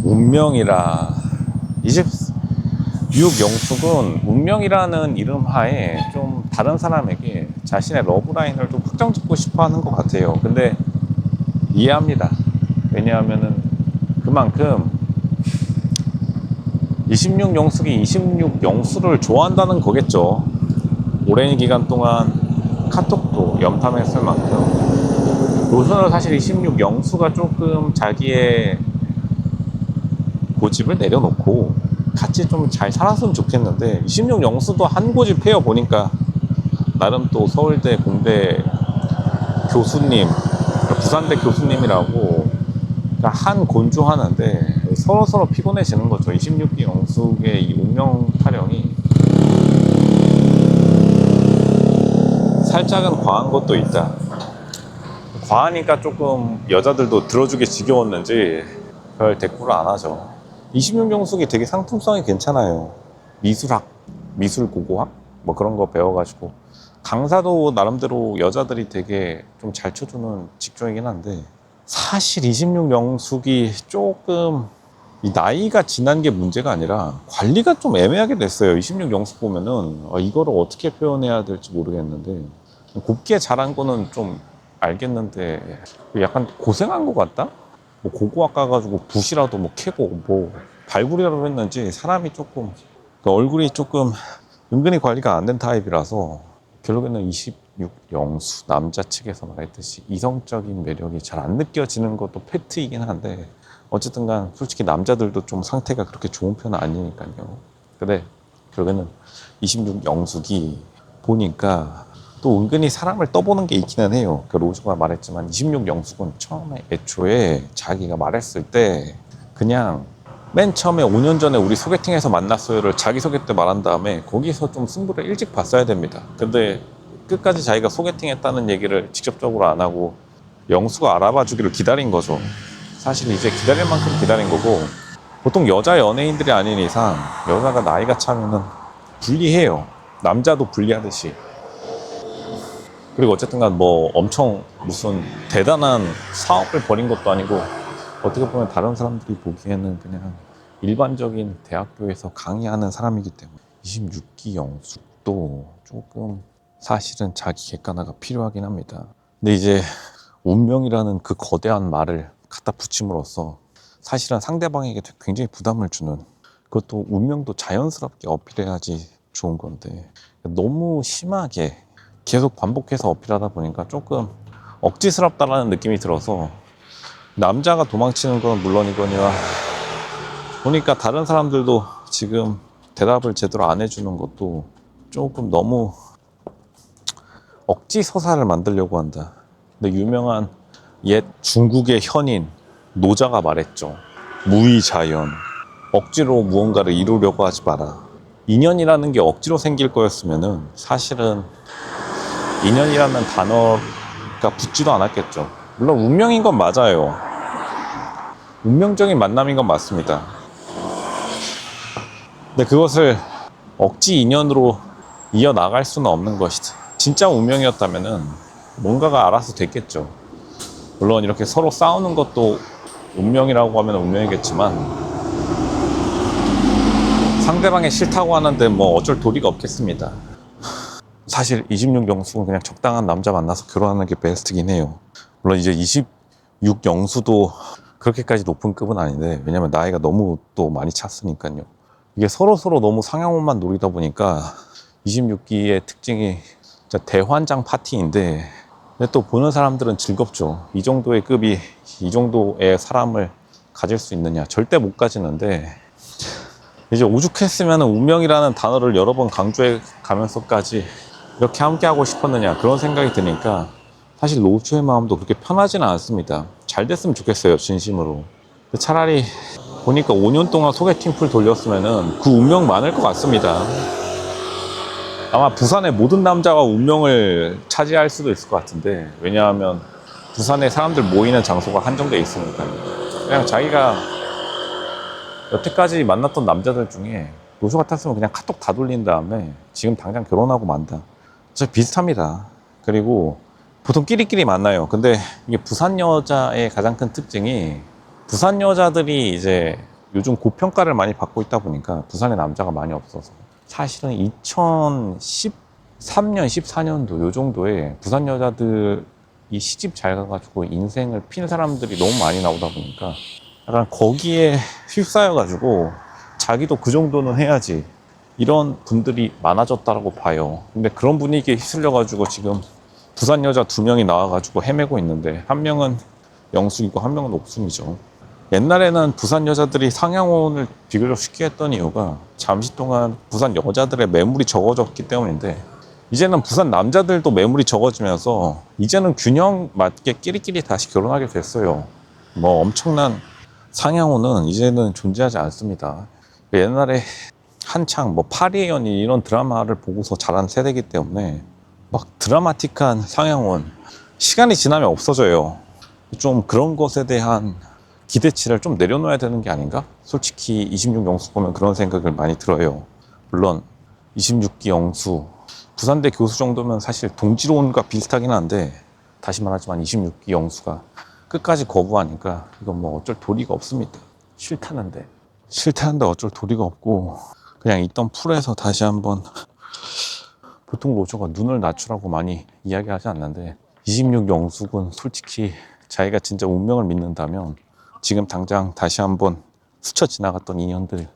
운명이라 26영숙은 운명이라는 이름 하에 좀 다른 사람에게 자신의 러브라인을 좀 확정 짓고 싶어 하는 것 같아요. 근데 이해합니다. 왜냐하면은 그만큼 26영숙이 26영수를 좋아한다는 거겠죠. 오랜 기간 동안 카톡도 염탐했을 만큼 로션은 사실 26영수가 조금 자기의 고집을 내려놓고 같이 좀 잘 살았으면 좋겠는데 26영수도 한 고집 해요. 보니까 나름 또 서울대 공대 교수님, 부산대 교수님이라고 한 곤주하는데 서로서로 피곤해지는 거죠. 26기 영숙의 이 운명 타령이 살짝은 과한 것도 있다. 과하니까 조금 여자들도 들어주기 지겨웠는지 별 대꾸를 안 하죠. 26영숙이 되게 상품성이 괜찮아요. 미술학, 미술고고학? 뭐 그런 거 배워가지고 강사도 나름대로 여자들이 되게 좀 잘 쳐주는 직종이긴 한데 사실 26영숙이 조금 이 나이가 지난 게 문제가 아니라 관리가 좀 애매하게 됐어요. 26영숙 보면은 이거를 어떻게 표현해야 될지 모르겠는데 곱게 자란 거는 좀 알겠는데 약간 고생한 것 같다? 뭐 고고학 가가지고 붓이라도 뭐 캐고 뭐 발굴이라도 했는지 사람이 조금 얼굴이 조금 은근히 관리가 안 된 타입이라서 결국에는 26영수 남자 측에서 말했듯이 이성적인 매력이 잘 안 느껴지는 것도 팩트이긴 한데 어쨌든 간 솔직히 남자들도 좀 상태가 그렇게 좋은 편은 아니니까요. 근데 결국에는 26영숙이 보니까 또 은근히 사람을 떠보는 게 있기는 해요. 그 로즈가 말했지만 26영숙은 처음에 애초에 자기가 말했을 때 그냥 맨 처음에 5년 전에 우리 소개팅에서 만났어요를 자기소개 때 말한 다음에 거기서 좀 승부를 일찍 봤어야 됩니다. 근데 끝까지 자기가 소개팅 했다는 얘기를 직접적으로 안 하고 영수가 알아봐 주기를 기다린 거죠. 사실 이제 기다릴 만큼 기다린 거고 보통 여자 연예인들이 아닌 이상 여자가 나이가 차면은 불리해요. 남자도 불리하듯이. 그리고 어쨌든 간 뭐 엄청 무슨 대단한 사업을 벌인 것도 아니고 어떻게 보면 다른 사람들이 보기에는 그냥 일반적인 대학교에서 강의하는 사람이기 때문에 26기 영숙도 조금 사실은 자기 객관화가 필요하긴 합니다. 근데 이제 운명이라는 그 거대한 말을 갖다 붙임으로써 사실은 상대방에게 굉장히 부담을 주는 그것도 운명도 자연스럽게 어필해야지 좋은 건데 너무 심하게 계속 반복해서 어필하다 보니까 조금 억지스럽다라는 느낌이 들어서 남자가 도망치는 건 물론이거니와 보니까 다른 사람들도 지금 대답을 제대로 안 해주는 것도 조금 너무 억지 서사를 만들려고 한다. 근데 유명한 옛 중국의 현인 노자가 말했죠. 무의자연. 억지로 무언가를 이루려고 하지 마라. 인연이라는 게 억지로 생길 거였으면은 사실은 인연이라는 단어가 붙지도 않았겠죠. 물론 운명인 건 맞아요. 운명적인 만남인 건 맞습니다. 근데 그것을 억지 인연으로 이어나갈 수는 없는 것이다. 진짜 운명이었다면은 뭔가가 알아서 됐겠죠. 물론 이렇게 서로 싸우는 것도 운명이라고 하면 운명이겠지만 상대방이 싫다고 하는데 뭐 어쩔 도리가 없겠습니다. 사실 26영수는 그냥 적당한 남자 만나서 결혼하는 게 베스트긴 해요. 물론 이제 26영수도 그렇게까지 높은 급은 아닌데 왜냐면 나이가 너무 또 많이 찼으니까요. 이게 서로서로 너무 상향혼만 노리다 보니까 26기의 특징이 진짜 대환장 파티인데 근데 또 보는 사람들은 즐겁죠. 이 정도의 급이 이 정도의 사람을 가질 수 있느냐 절대 못 가지는데 이제 오죽했으면 운명이라는 단어를 여러 번 강조해 가면서까지 이렇게 함께 하고 싶었느냐 그런 생각이 드니까 사실 로즈의 마음도 그렇게 편하지는 않습니다. 잘 됐으면 좋겠어요 진심으로. 차라리 보니까 5년 동안 소개팅 풀 돌렸으면은 그 운명 많을 것 같습니다. 아마 부산의 모든 남자가 운명을 차지할 수도 있을 것 같은데 왜냐하면 부산에 사람들 모이는 장소가 한정돼 있으니까 그냥 자기가 여태까지 만났던 남자들 중에 로즈 같았으면 그냥 카톡 다 돌린 다음에 지금 당장 결혼하고 만다. 진짜 비슷합니다. 그리고 보통 끼리끼리 만나요. 근데 이게 부산 여자의 가장 큰 특징이 부산 여자들이 이제 요즘 고평가를 많이 받고 있다 보니까 부산에 남자가 많이 없어서 사실은 2013년, 14년도 요 정도에 부산 여자들이 시집 잘 가가지고 인생을 핀 사람들이 너무 많이 나오다 보니까 약간 거기에 휩싸여가지고 자기도 그 정도는 해야지 이런 분들이 많아졌다라고 봐요. 근데 그런 분위기에 휩쓸려가지고 지금 부산 여자 2명이 나와가지고 헤매고 있는데 한 명은 영숙이고 한 명은 옥순이죠. 옛날에는 부산 여자들이 상향혼을 비교적 쉽게 했던 이유가 잠시 동안 부산 여자들의 매물이 적어졌기 때문인데 이제는 부산 남자들도 매물이 적어지면서 이제는 균형 맞게 끼리끼리 다시 결혼하게 됐어요. 뭐 엄청난 상향혼은 이제는 존재하지 않습니다. 옛날에 한창 뭐 파리의 연인 이런 드라마를 보고서 자란 세대이기 때문에 막 드라마틱한 상향혼 시간이 지나면 없어져요. 좀 그런 것에 대한 기대치를 좀 내려놓아야 되는 게 아닌가? 솔직히 26 영수 보면 그런 생각을 많이 들어요. 물론 26기 영수 부산대 교수 정도면 사실 동지론과 비슷하긴 한데 다시 말하지만 26기 영수가 끝까지 거부하니까 이건 뭐 어쩔 도리가 없습니다. 싫다는데 어쩔 도리가 없고 그냥 있던 풀에서 다시 한번 보통 로저가 눈을 낮추라고 많이 이야기하지 않는데 26 영숙은 솔직히 자기가 진짜 운명을 믿는다면 지금 당장 다시 한번 스쳐 지나갔던 인연들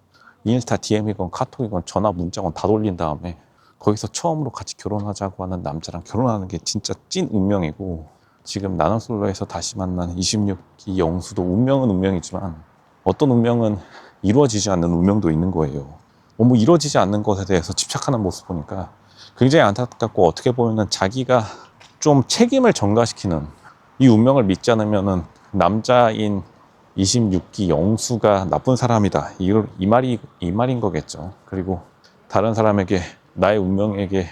인스타 DM이건 카톡이건 전화 문자건 다 돌린 다음에 거기서 처음으로 같이 결혼하자고 하는 남자랑 결혼하는 게 진짜 찐 운명이고 지금 나눠솔로에서 다시 만난 26기 영수도 운명은 운명이지만 어떤 운명은 이루어지지 않는 운명도 있는 거예요. 너무 이루어지지 않는 것에 대해서 집착하는 모습 보니까 굉장히 안타깝고 어떻게 보면은 자기가 좀 책임을 전가시키는 이 운명을 믿지 않으면은 남자인 26기 영수가 나쁜 사람이다. 이 말인 거겠죠. 그리고 다른 사람에게 나의 운명에게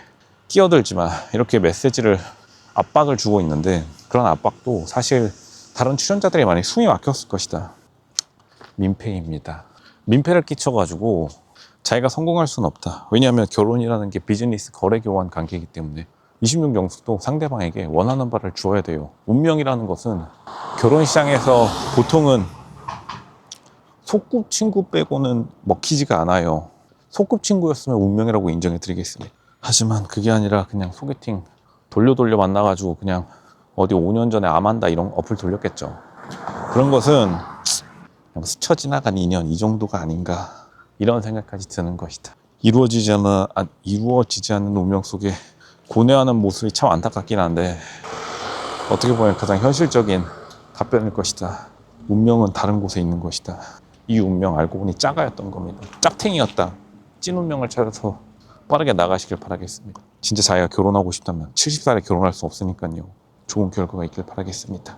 끼어들지 마. 이렇게 메시지를 압박을 주고 있는데 그런 압박도 사실 다른 출연자들이 많이 숨이 막혔을 것이다. 민폐입니다. 민폐를 끼쳐가지고 자기가 성공할 수는 없다. 왜냐하면 결혼이라는 게 비즈니스 거래 교환 관계이기 때문에 26 영수도 상대방에게 원하는 바를 주어야 돼요. 운명이라는 것은 결혼 시장에서 보통은 소꿉친구 빼고는 먹히지가 않아요. 소꿉친구였으면 운명이라고 인정해 드리겠습니다. 하지만 그게 아니라 그냥 소개팅 돌려 만나가지고 그냥 어디 5년 전에 아만다 이런 어플 돌렸겠죠. 그런 것은 그냥 스쳐 지나간 인연 이 정도가 아닌가 이런 생각까지 드는 것이다. 이루어지지 않는 운명 속에 고뇌하는 모습이 참 안타깝긴 한데 어떻게 보면 가장 현실적인 답변일 것이다. 운명은 다른 곳에 있는 것이다. 이 운명 알고 보니 짜가였던 겁니다. 짝탱이였다. 찐 운명을 찾아서 빠르게 나가시길 바라겠습니다. 진짜 자기가 결혼하고 싶다면 70살에 결혼할 수 없으니까요. 좋은 결과가 있길 바라겠습니다.